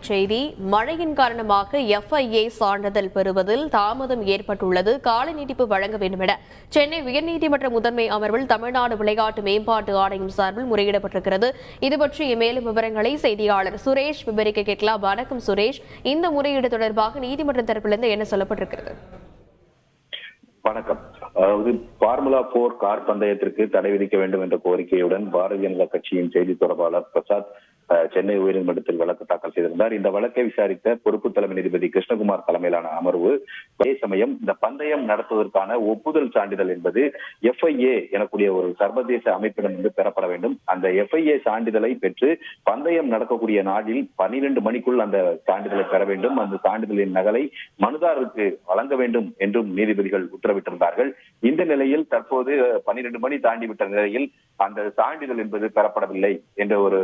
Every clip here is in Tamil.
செய்தி. மழையின் காரணமாக FIA சான்றிதழ் பெறுவதில் தாமதம் ஏற்பட்டுள்ளது. கால நீட்டிப்பு வழங்க வேண்டும் என சென்னை உயர்நீதிமன்ற முதன்மை அமர்வில் தமிழ்நாடு விளையாட்டு மேம்பாட்டு ஆணையம் சார்பில் முறையிடப்பட்டிருக்கிறது. இது பற்றிய மேலும் விவரங்களை செய்தியாளர் சுரேஷ் விவரிக்க கேட்கலாம். வணக்கம் சுரேஷ், இந்த முறையீடு தொடர்பாக நீதிமன்ற தரப்பிலிருந்து என்ன சொல்லப்பட்டிருக்கிறது? வணக்கம். ஃபார்முலா 4 கார் பந்தயத்திற்கு தடை விதிக்க வேண்டும் என்ற கோரிக்கையுடன் பாரதிய ஜனதா கட்சியின் செய்தி தொடர்பாளர் பிரசாத் சென்னை உயர்நீதிமன்றத்தில் வழக்கு தாக்கல் செய்திருந்தார். இந்த வழக்கை விசாரித்த பொறுப்பு தலைமை நீதிபதி கிருஷ்ணகுமார் தலைமையிலான அமர்வு அதே சமயம் இந்த பந்தயம் நடத்துவதற்கான ஒப்புதல் சான்றிதழ் என்பது FIA எனக்கூடிய ஒரு சர்வதேச அமைப்பிடம் பெறப்பட வேண்டும். அந்த FIA சான்றிதழை பெற்று பந்தயம் நடக்கக்கூடிய நாளில் 12 மணிக்குள் அந்த சான்றிதழை பெற வேண்டும். அந்த சான்றிதழின் நகலை மனுதாரருக்கு வழங்க வேண்டும் என்றும் நீதிபதிகள் உத்தரவிட்டிருந்தார்கள். இந்த நிலையில் தற்போது 12 மணி தாண்டிவிட்ட நிலையில் அந்த சான்றிதழ் என்பது பெறப்படவில்லை என்ற ஒரு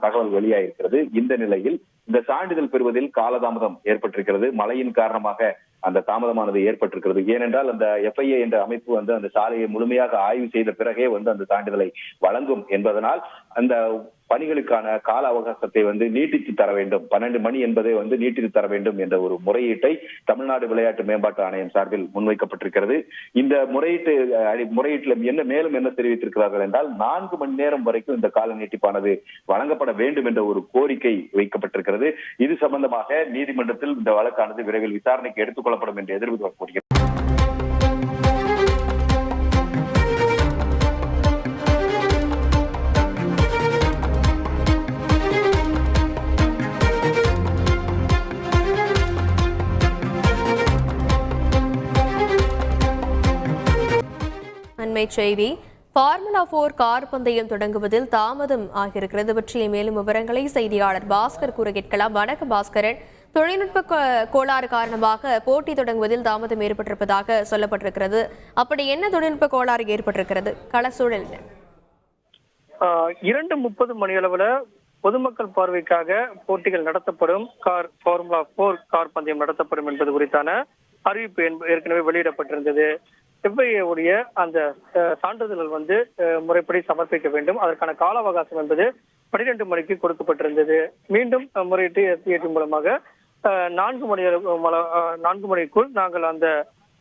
தகவல் வெளியாயிருக்கிறது. இந்த நிலையில் இந்த சான்றிதழ் பெறுவதில் காலதாமதம் ஏற்பட்டிருக்கிறது. மழையின் காரணமாக அந்த தாமதமானது ஏற்பட்டிருக்கிறது. ஏனென்றால் அந்த FIA என்ற அமைப்பு அந்த சாலையை முழுமையாக ஆய்வு செய்த பிறகே அந்த சான்றிதழை வழங்கும் என்பதனால் அந்த பணிகளுக்கான கால அவகாசத்தை நீட்டித்து தர வேண்டும், 12 மணி என்பதை நீட்டித்து தர வேண்டும் என்ற ஒரு முறையீட்டை தமிழ்நாடு விளையாட்டு மேம்பாட்டு ஆணையம் சார்பில் முன்வைக்கப்பட்டிருக்கிறது. இந்த முறையீட்டில் மேலும் என்ன தெரிவித்திருக்கிறார்கள் என்றால் 4 மணி நேரம் வரைக்கும் இந்த கால நீட்டிப்பானது வழங்கப்பட வேண்டும் என்ற ஒரு கோரிக்கை வைக்கப்பட்டிருக்கிறது. இது சம்பந்தமாக நீதிமன்றத்தில் இந்த வழக்கானது விரைவில் விசாரணைக்கு எடுத்துக் கொள்ளப்படும் என்று எதிர்பார்க்கப்படுகிறது. செய்தி. ஃபார்முலா 4 கார் பந்தயம் தொடங்குவதில் தாமதம் ஆகியிருக்கிறது பற்றிய மேலும் விவரங்களை செய்தியாளர் பாஸ்கர் கூற கேட்கலாம். வணக்கம் பாஸ்கரன், தொழில்நுட்ப கோளாறு காரணமாக போட்டி தொடங்குவதில் தாமதம் ஏற்பட்டிருப்பதாக சொல்லப்பட்டிருக்கிறது. அப்படி என்ன தொழில்நுட்ப கோளாறு ஏற்பட்டிருக்கிறது? கள சூழல் 2:30 மணி அளவுல பொதுமக்கள் பார்வைக்காக போட்டிகள் நடத்தப்படும் ஃபார்முலா 4 கார் பந்தயம் நடத்தப்படும் என்பது குறித்தான அறிவிப்பு ஏற்கனவே வெளியிடப்பட்டிருந்தது. FIA உடைய அந்த சான்றிதழ்கள் முறைப்படி சமர்ப்பிக்க வேண்டும். அதற்கான கால அவகாசம் என்பது 12 மணிக்கு கொடுக்கப்பட்டிருந்தது. மீண்டும் முறையீட்டு FIA மூலமாக 4 மணிக்குள் நாங்கள் அந்த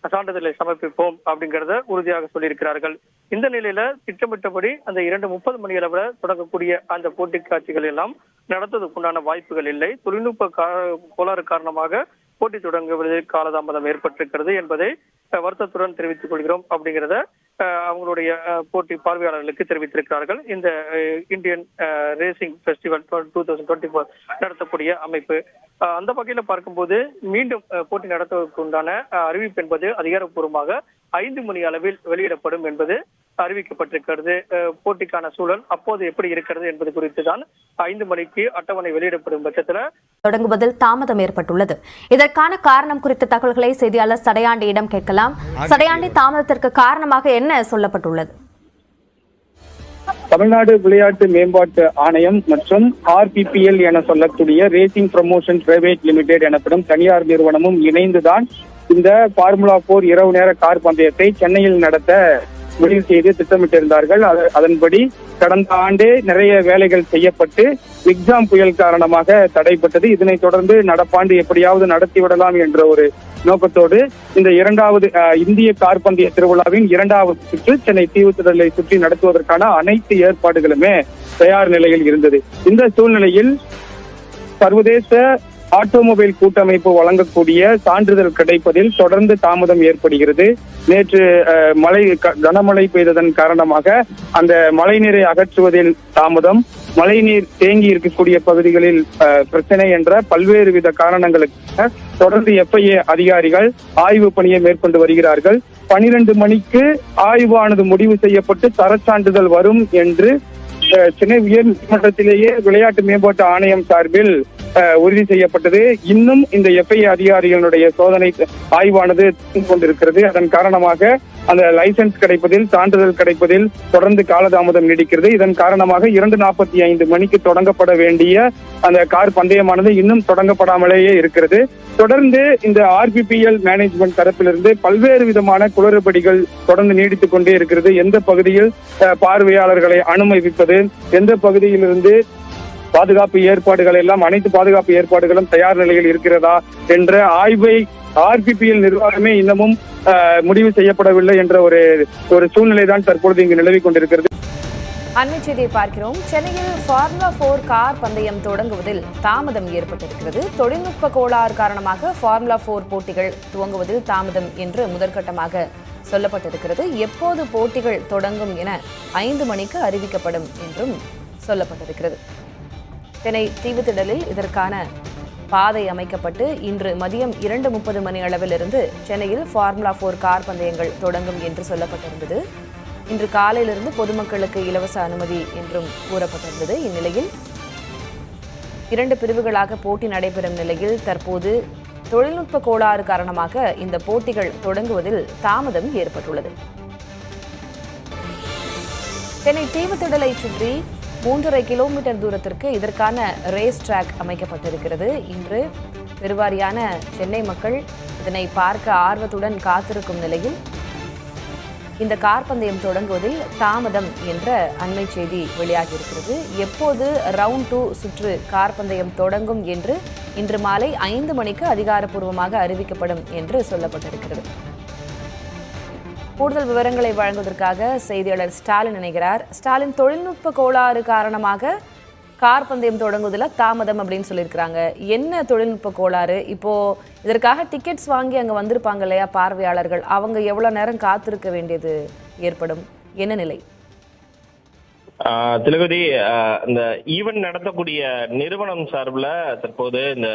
சான்றிதழை சமர்ப்பிப்போம் அப்படிங்கறத உறுதியாக சொல்லியிருக்கிறார்கள். இந்த நிலையில திட்டமிட்டபடி அந்த 2:30 மணி அளவுல தொடங்கக்கூடிய அந்த போட்டி காட்சிகள் எல்லாம் நடத்துவதற்குண்டான வாய்ப்புகள் இல்லை. தொழில்நுட்ப கோளாறு காரணமாக போட்டி தொடங்குவதில் காலதாமதம் ஏற்பட்டிருக்கிறது என்பதை வருத்தத்துடன் தெரிவித்துக் கொள்கிறோம் அப்படிங்கிறத அவங்களுடைய போட்டி பார்வையாளர்களுக்கு தெரிவித்திருக்கிறார்கள். இந்த இந்தியன் ரேசிங் ஃபெஸ்டிவல் 2024 நடத்தக்கூடிய அமைப்பு அந்த வகையில பார்க்கும்போது மீண்டும் போட்டி நடத்துவதற்கு உண்டான அறிவிப்பு என்பது அதிகாரப்பூர்வமாக 5 மணி அளவில் வெளியிடப்படும் என்பது அறிவிக்கப்பட்டிருக்கிறது. போட்டிக்கான சூழல் அப்போது எப்படி இருக்கிறது என்பது குறித்து தான் 5 மணிக்கு அட்டவணை வெளியிடப்படும் பட்சத்தில் தொடங்குவதில் தாமதம் ஏற்பட்டுள்ளது. இதற்கான காரணம் குறித்த தகவல்களை செய்தியாளர் சடையாண்டியிடம் கேட்கலாம். சடையாண்டி, தாமதத்திற்கு காரணமாக என்ன சொல்லப்பட்டுள்ளது? தமிழ்நாடு விளையாட்டு மேம்பாட்டு ஆணையம் மற்றும் RPPL என சொல்லக்கூடிய ரேசிங் ப்ரமோஷன் பிரைவேட் லிமிடெட் எனப்படும் தனியார் நிறுவனமும் இணைந்துதான் இந்த ஃபார்முலா 4 இரவு நேர கார் பந்தயத்தை சென்னையில் நடத்த முடிவு செய்து திட்டமிட்டிருந்தார்கள். அதன்படி கடந்த ஆண்டே நிறைய வேலைகள் செய்யப்பட்டு எக்ஸாம் புயல் காரணமாக தடைப்பட்டது. இதனைத் தொடர்ந்து நடப்பாண்டு எப்படியாவது நடத்திவிடலாம் என்ற ஒரு நோக்கத்தோடு இந்த 2வது இந்திய கார் பந்தய திருவிழாவின் 2வது சுற்று சென்னை தீவுத்திடலை சுற்றி நடத்துவதற்கான அனைத்து ஏற்பாடுகளுமே தயார் நிலையில் இருந்தது. இந்த சூழ்நிலையில் சர்வதேச ஆட்டோமொபைல் கூட்டமைப்பு வழங்கக்கூடிய சான்றிதழ் கிடைப்பதில் தொடர்ந்து தாமதம் ஏற்படுகிறது. நேற்று கனமழை பெய்ததன் காரணமாக அந்த மழைநீரை அகற்றுவதில் தாமதம், மழைநீர் தேங்கி இருக்கக்கூடிய பகுதிகளில் பிரச்சனை என்ற பல்வேறு வித காரணங்களுக்கு தொடர்ந்து FIA அதிகாரிகள் ஆய்வு பணியை மேற்கொண்டு வருகிறார்கள். 12 மணிக்கு ஆய்வானது முடிவு செய்யப்பட்டு தரச்சான்றிதழ் வரும் என்று சென்னை உயர் நீதிமன்றத்திலேயே விளையாட்டு மேம்பாட்டு ஆணையம் சார்பில் உறுதி செய்யப்பட்டது. இன்னும் இந்த FIA அதிகாரிகளுடைய சோதனை ஆய்வானது கொண்டிருக்கிறது. அதன் காரணமாக அந்த லைசன்ஸ் கிடைப்பதில், சான்றிதழ் கிடைப்பதில் தொடர்ந்து காலதாமதம் நீடிக்கிறது. இதன் காரணமாக 2:45 மணிக்கு தொடங்கப்பட வேண்டிய அந்த கார் பந்தயமானது இன்னும் தொடங்கப்படாமலேயே இருக்கிறது. தொடர்ந்து இந்த RPPL மேனேஜ்மெண்ட் தரப்பிலிருந்து பல்வேறு விதமான குளறுபடிகள் தொடர்ந்து நீடித்துக் கொண்டே இருக்கிறது. எந்த பகுதியில் பார்வையாளர்களை அனுமதிப்பது, எந்த பகுதியிலிருந்து பாதுகாப்பு ஏற்பாடுகள் எல்லாம் அனைத்து பாதுகாப்பு ஏற்பாடுகளும் தயார் நிலையில் இருக்கிறதா என்ற ஆய்வை RPPL நிர்வாகமே இன்னமும் முடிவு செய்யப்படவில்லை என்ற ஒரு சூழ்நிலை தான் தற்பொழுது இங்கு நிலவிக் கொண்டிருக்கிறது. அண்மை செய்தியை பார்க்கிறோம். சென்னையில் ஃபார்முலா 4 கார் பந்தயம் தொடங்குவதில் தாமதம் ஏற்பட்டிருக்கிறது. தொழில்நுட்ப கோளாறு காரணமாக ஃபார்முலா 4 போட்டிகள் துவங்குவதில் தாமதம் என்று முதற்கட்டமாக சொல்லப்பட்டிருக்கிறது. எப்போது போட்டிகள் தொடங்கும் என 5 மணிக்கு அறிவிக்கப்படும் என்றும் சொல்லப்பட்டிருக்கிறது. சென்னை தீவுத்திடலில் இதற்கான பாதை அமைக்கப்பட்டு இன்று மதியம் 2:30 மணி அளவிலிருந்து சென்னையில் ஃபார்முலா 4 கார் பந்தயங்கள் தொடங்கும் என்று சொல்லப்பட்டிருந்தது. இன்று காலையிலிருந்து பொதுமக்களுக்கு இலவச அனுமதி என்றும் கூறப்பட்டிருந்தது. இந்நிலையில் 2 பிரிவுகளாக போட்டி நடைபெறும் நிலையில் தற்போது தொழில்நுட்ப கோளாறு காரணமாக இந்த போட்டிகள் தொடங்குவதில் தாமதம் ஏற்பட்டுள்ளது. சென்னை தீவுத்திடலை சுற்றி 3.5 கிலோமீட்டர் தூரத்திற்கு இதற்கான ரேஸ் ட்ராக் அமைக்கப்பட்டிருக்கிறது. இன்று பெருவாரியான சென்னை மக்கள் இதனை பார்க்க ஆர்வத்துடன் காத்திருக்கும் நிலையில் இந்த கார் பந்தயம் தொடங்குவதில் தாமதம் என்ற அண்மை செய்தி வெளியாகியிருக்கிறது. எப்போது ரவுண்ட் 2 சுற்று கார் பந்தயம் தொடங்கும் என்று இன்று மாலை 5 மணிக்கு அதிகாரப்பூர்வமாக அறிவிக்கப்படும் என்று சொல்லப்பட்டிருக்கிறது. கூடுதல் விவரங்களை வழங்குவதற்காக செய்தியாளர் ஸ்டாலின் இணைகிறார். ஸ்டாலின், தொழில்நுட்ப கோளாறு காரணமாக கார் பந்தயம் தொடங்குவதில் தாமதம் அப்படின்னு சொல்லியிருக்கிறாங்க. என்ன தொழில்நுட்ப கோளாறு? இப்போ இதற்காக டிக்கெட்ஸ் வாங்கி அங்கே வந்திருப்பாங்க இல்லையா பார்வையாளர்கள், அவங்க எவ்வளோ நேரம் காத்திருக்க வேண்டியது ஏற்படும்? என்ன நிலை? திலகவதி, இந்த ஈவென்ட் நடத்தக்கூடிய நிறுவனம் சார்பில் தற்போது இந்த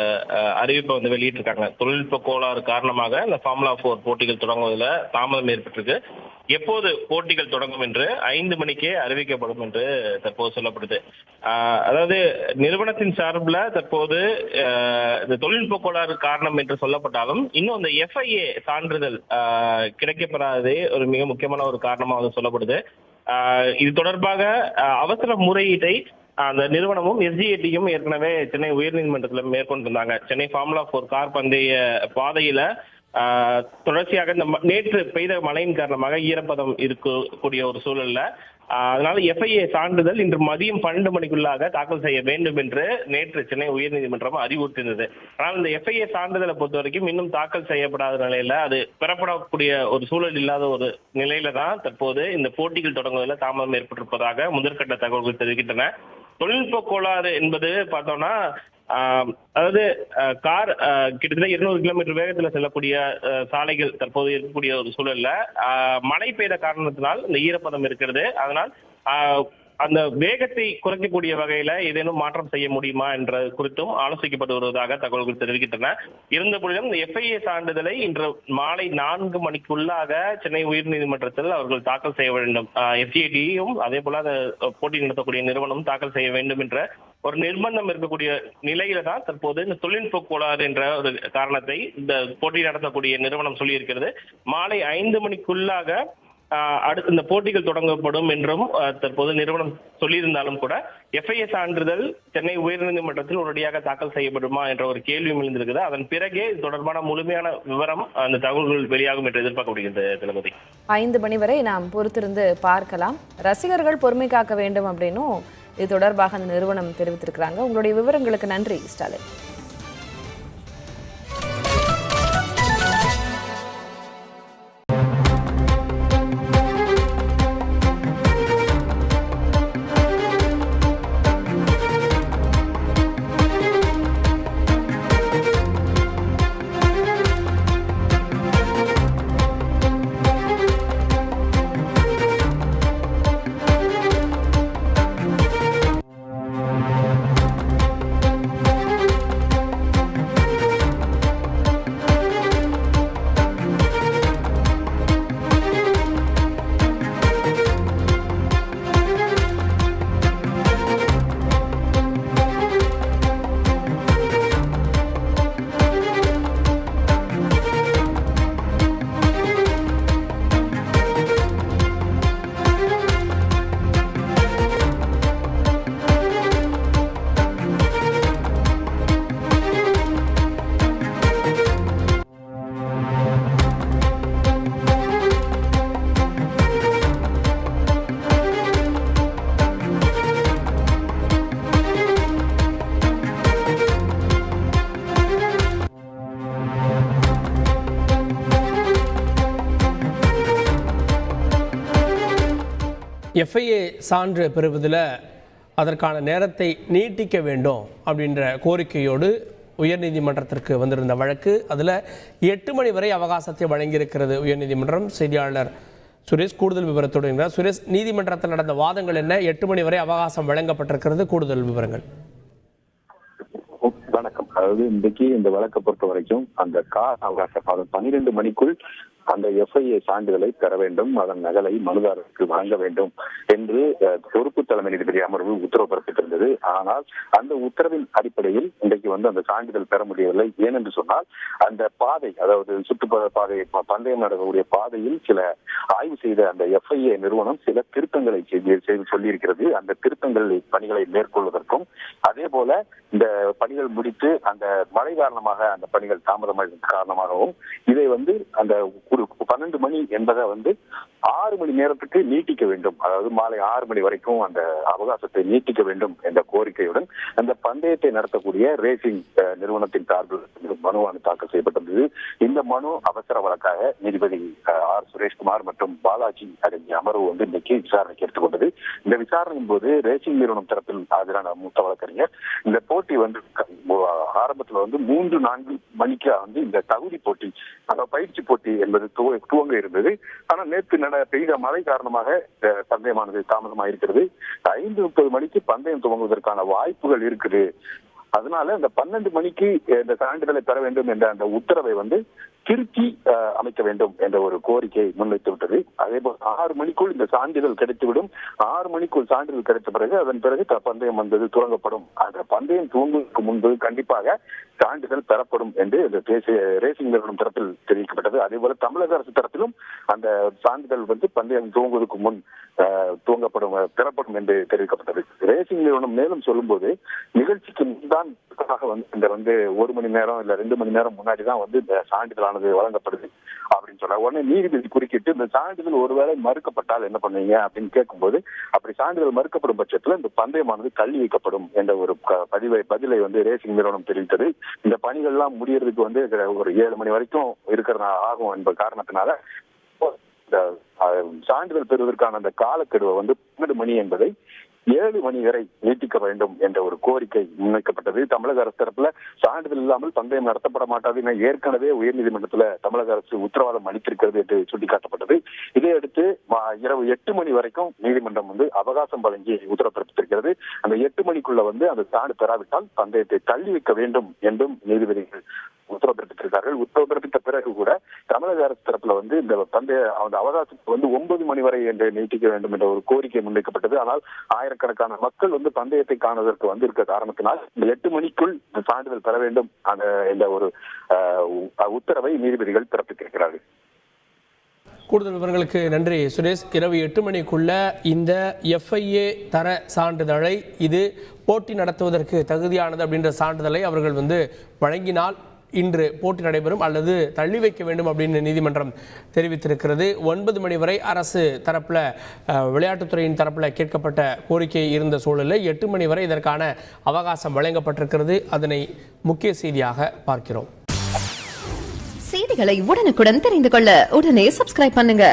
அறிவிப்பை வெளியிட்டிருக்காங்க. தொழில்நுட்ப கோளாறு காரணமாக இந்த ஃபார்முலா 4 போட்டிகள் தொடங்குவதில் தாமதம் ஏற்பட்டிருக்கு. எப்போது போட்டிகள் தொடங்கும் என்று 5 மணிக்கே அறிவிக்கப்படும் என்று தற்போது சொல்லப்படுது. அதாவது நிறுவனத்தின் சார்பில் தற்போது இந்த தொழில்நுட்ப கோளாறு காரணம் என்று சொல்லப்பட்டாலும் இன்னும் அந்த FIA சான்றிதழ் கிடைக்கப்பெறாததே ஒரு மிக முக்கியமான ஒரு காரணமாக சொல்லப்படுது. இது தொடர்பாக அவசர முறையீட்டை அந்த நிறுவனமும் SGATயும் ஏற்கனவே சென்னை உயர்நீதிமன்றத்தில் மேற்கொண்டிருந்தாங்க. சென்னை ஃபார்முலா 4 கார் பந்தய பாதையில தொடர்ச்சியாக இந்த நேற்று பெய்த மழையின் காரணமாக ஈரப்பதம் இருக்கக்கூடிய ஒரு சூழல்ல அதனால FIA சான்றிதழ் இன்று மதியம் 12 மணிக்குள்ளாக தாக்கல் செய்ய வேண்டும் என்று நேற்று சென்னை உயர்நீதிமன்றம் அறிவுறுத்தியிருந்தது. ஆனால் இந்த FIA சான்றிதழை பொறுத்த வரைக்கும் இன்னும் தாக்கல் செய்யப்படாத நிலையில அது பெறப்படக்கூடிய ஒரு சூழல் இல்லாத ஒரு நிலையில தான் தற்போது இந்த போட்டிகள் தொடங்குவதில் தாமதம் ஏற்பட்டிருப்பதாக முதற்கட்ட தகவல்கள் தெரிவிக்கின்றன. தொழில்நுட்ப கோளாறு என்பது பார்த்தோம்னா அதாவது கார் கிட்டத்தட்ட 200 கிலோமீட்டர் வேகத்தில் செல்லக்கூடிய சாலைகள் தற்போது இருக்கக்கூடிய ஒரு சூழல்ல மழை பெய்த காரணத்தினால் இந்த ஈரப்பதம் இருக்கிறது. அதனால் அந்த வேகத்தை குறைக்கக்கூடிய வகையில ஏதேனும் மாற்றம் செய்ய முடியுமா என்ற குறித்தும் ஆலோசிக்கப்பட்டு வருவதாக தகவல்கள் தெரிவிக்கின்றன. இருந்த பொழுதும் இந்த FIA சான்றிதழை இன்று மாலை 4 மணிக்குள்ளாக சென்னை உயர்நீதிமன்றத்தில் அவர்கள் தாக்கல் செய்ய வேண்டும். SGATயும் அதே போல போட்டி நடத்தக்கூடிய நிறுவனம் தாக்கல் செய்ய வேண்டும் என்ற ஒரு நிர்பந்தம் இருக்கக்கூடிய நிலையில தான் தற்போது இந்த தொழில்நுட்ப கோளாறு என்ற ஒரு காரணத்தை இந்த போட்டி நடத்தக்கூடிய நிறுவனம் சொல்லியிருக்கிறது. மாலை 5 மணிக்குள்ளாக அடுத்து இந்த போட்டிகள் தொடங்கப்படும் என்றும் தற்போது நிறுவனம் சொல்லியிருந்தாலும் கூட FIA சான்றிதழ் சென்னை உயர்நீதிமன்றத்தில் உடனடியாக தாக்கல் செய்யப்படுமா என்ற ஒரு கேள்வி எழுந்திருக்குது. அதன் பிறகே இது தொடர்பான முழுமையான விவரம் அந்த தகவல்கள் வெளியாகும் என்று எதிர்பார்க்கப்படுகிறது. தளபதி, 5 மணி வரை நாம் பொறுத்திருந்து பார்க்கலாம். ரசிகர்கள் பொறுமை காக்க வேண்டும் அப்படின்னும் இது தொடர்பாக அந்த நிறுவனம் தெரிவித்திருக்கிறாங்க. உங்களுடைய விவரங்களுக்கு நன்றி ஸ்டாலின். FIA சான்று பெறுவதில் அதற்கான நேரத்தை நீட்டிக்க வேண்டும் அப்படின்ற கோரிக்கையோடு உயர்நீதிமன்றத்திற்கு வந்திருந்த வழக்கு, அதில் 8 மணி வரை அவகாசத்தை வழங்கியிருக்கிறது உயர்நீதிமன்றம். செய்தியாளர் சுரேஷ் கூடுதல் விவரத்தோடு இருக்கிறார். சுரேஷ், நீதிமன்றத்தில் நடந்த வாதங்கள் என்ன? 8 மணி வரை அவகாசம் வழங்கப்பட்டிருக்கிறது, கூடுதல் விவரங்கள். வணக்கம். அதாவது இன்றைக்கு இந்த வழக்கை பொறுத்த வரைக்கும் அந்த கால அவகாசம் 12 மணிக்குள் அந்த FIA சான்றிதழை பெற வேண்டும், அதன் நகலை மனுதாரருக்கு வழங்க வேண்டும் என்று பொறுப்பு தலைமை நீதிபதி அமர்வு உத்தரவு பிறப்பித்திருந்தது. ஆனால் அந்த உத்தரவின் அடிப்படையில் இன்றைக்கு அந்த சான்றிதழ் பெற முடியவில்லை. ஏனென்று சொன்னால் அந்த பாதை, அதாவது சுற்றுப்புற பாதை, பந்தயம் நடக்கக்கூடிய பாதையில் சில ஆய்வு செய்த அந்த FIA நிறுவனம் சில திருத்தங்களை செய்து சொல்லியிருக்கிறது. அந்த திருத்தங்கள் பணிகளை மேற்கொள்வதற்கும் அதே போல இந்த பணிகள் முடித்து அந்த மழை காரணமாக அந்த பணிகள் தாமதமாக காரணமாகவும் இதை அந்த 12 மணி என்பதை 6 மணி நேரத்துக்கு நீட்டிக்க வேண்டும், அதாவது மாலை 6 மணி வரைக்கும் அந்த அவகாசத்தை நீட்டிக்க வேண்டும் என்ற கோரிக்கையுடன் அந்த பந்தயத்தை நடத்தக்கூடிய ரேசிங் நிறுவனத்தின் சார்பில் மனுவானது தாக்கல் செய்யப்பட்டிருந்தது. இந்த மனு அவசர வழக்காக நீதிபதி R. சுரேஷ்குமார் மற்றும் பாலாஜி அடங்கிய அமர்வு இன்னைக்கு விசாரணைக்கு எடுத்துக்கொண்டது. இந்த விசாரணையின் போது ரேசிங் நிறுவனம் தரப்பில் ஆஜரான மூத்த வழக்கறிஞர் இந்த போட்டி ஆரம்பத்துல 3-4 மணிக்கு இந்த தகுதி போட்டி, பயிற்சி போட்டி என்பது துவங்க இருந்தது. ஆனா நேற்று பெய்த மழை காரணமாக பந்தயமானது தாமதமாயிருக்கிறது. 5:30 மணிக்கு பந்தயம் துவங்குவதற்கான வாய்ப்புகள் இருக்குது. அதனால இந்த 12 மணிக்கு இந்த சான்றிதழை பெற வேண்டும் என்ற அந்த உத்தரவை திருத்தி அமைக்க வேண்டும் என்ற ஒரு கோரிக்கை முன்வைத்து விட்டது. அதே போல் 6 மணிக்குள் இந்த சான்றிதழ் கிடைத்துவிடும். 6 மணிக்குள் சான்றிதழ் கிடைத்த பிறகு அதன் பிறகு பந்தயம் துவங்கப்படும். அந்த பந்தயம் துவங்குவதற்கு முன்பு கண்டிப்பாக சான்றிதழ் பெறப்படும் என்று இந்த தேசிய ரேசிங் நிறுவனம் தரப்பில் தெரிவிக்கப்பட்டது. அதே போல தமிழக அரசு தரப்பிலும் அந்த சான்றிதழ் பந்தயம் துவங்குவதற்கு முன் பெறப்படும் என்று தெரிவிக்கப்பட்டது. ரேசிங் நிறுவனம் மேலும் சொல்லும்போது நிகழ்ச்சிக்கு முன்தான் இந்த 1 மணி நேரம் இல்ல 2 மணி நேரம் முன்னாடி தான் இந்த சான்றிதழானது வழங்கப்படுது அப்படின்னு சொல்ல உடனே நீதிபதி குறுக்கிட்டு இந்த சான்றிதழ் ஒருவேளை மறுக்கப்பட்டால் என்ன பண்ணுவீங்க அப்படின்னு கேட்கும்போது, அப்படி சான்றிதழ் மறுக்கப்படும் பட்சத்துல இந்த பந்தயமானது தள்ளி வைக்கப்படும் என்ற ஒரு பதிலை ரேசிங் நிறுவனம் தெரிவித்தது. இந்த பணிகள் எல்லாம் முடியறதுக்கு ஒரு 7 மணி வரைக்கும் இருக்கிறதா ஆகும் என்ற காரணத்தினால சான்றிதழ் பெறுவதற்கான அந்த காலக்கெடுவை 12 மணி என்பதை 7 மணி வரை நீட்டிக்க வேண்டும் என்ற ஒரு கோரிக்கை முன்வைக்கப்பட்டது. தமிழக அரசு தரப்புல சான்றிதழ் இல்லாமல் பந்தயம் நடத்தப்பட மாட்டாது என ஏற்கனவே உயர்நீதிமன்றத்துல தமிழக அரசு உத்தரவாதம் அளித்திருக்கிறது என்று சுட்டிக்காட்டப்பட்டது. இதையடுத்து இரவு 8 மணி வரைக்கும் நீதிமன்றம் அவகாசம் வழங்கி உத்தரவு பிறப்பித்திருக்கிறது. அந்த 8 மணிக்குள்ள அந்த சான்று பெறாவிட்டால் பந்தயத்தை தள்ளி வைக்க வேண்டும் என்றும் நீதிபதிகள் உத்தரவு பிறப்பித்திருக்கார்கள். உத்தரவு பிறப்பித்த பிறகு கூட தமிழக அரசு தரப்புல இந்த பந்தய அவகாசத்தை 9 மணி வரை என்று நீட்டிக்க வேண்டும் என்ற ஒரு கோரிக்கை முன்வைக்கப்பட்டது. ஆனால் ஆயிரக்கணக்கான மக்கள் பந்தயத்தை காணுவதற்கு வந்திருக்க காரணத்தினால் இந்த 8 மணிக்குள் சான்றிதழ் பெற வேண்டும் என்ற ஒரு உத்தரவை நீதிபதிகள் பிறப்பித்திருக்கிறார்கள். கூடுதல் விவரங்களுக்கு நன்றி சுரேஷ். இரவு 8 மணிக்குள்ள இந்த FIA தர சான்றிதழை, இது போட்டி நடத்துவதற்கு தகுதியானது அப்படின்ற சான்றிதழை அவர்கள் வழங்கினால் இன்று போட்டி நடைபெறும் அல்லது தள்ளி வைக்க வேண்டும் அப்படின்னு நீதிமன்றம் தெரிவித்திருக்கிறது. 9 மணி வரை அரசு தரப்பில் விளையாட்டுத்துறையின் தரப்பில் கேட்கப்பட்ட கோரிக்கை இருந்த சூழலில் 8 மணி வரை இதற்கான அவகாசம் வழங்கப்பட்டிருக்கிறது. அதனை முக்கிய செய்தியாக பார்க்கிறோம். செய்திகளை உடனுக்குடன் தெரிந்து கொள்ள உடனே சப்ஸ்கிரைப் பண்ணுங்க.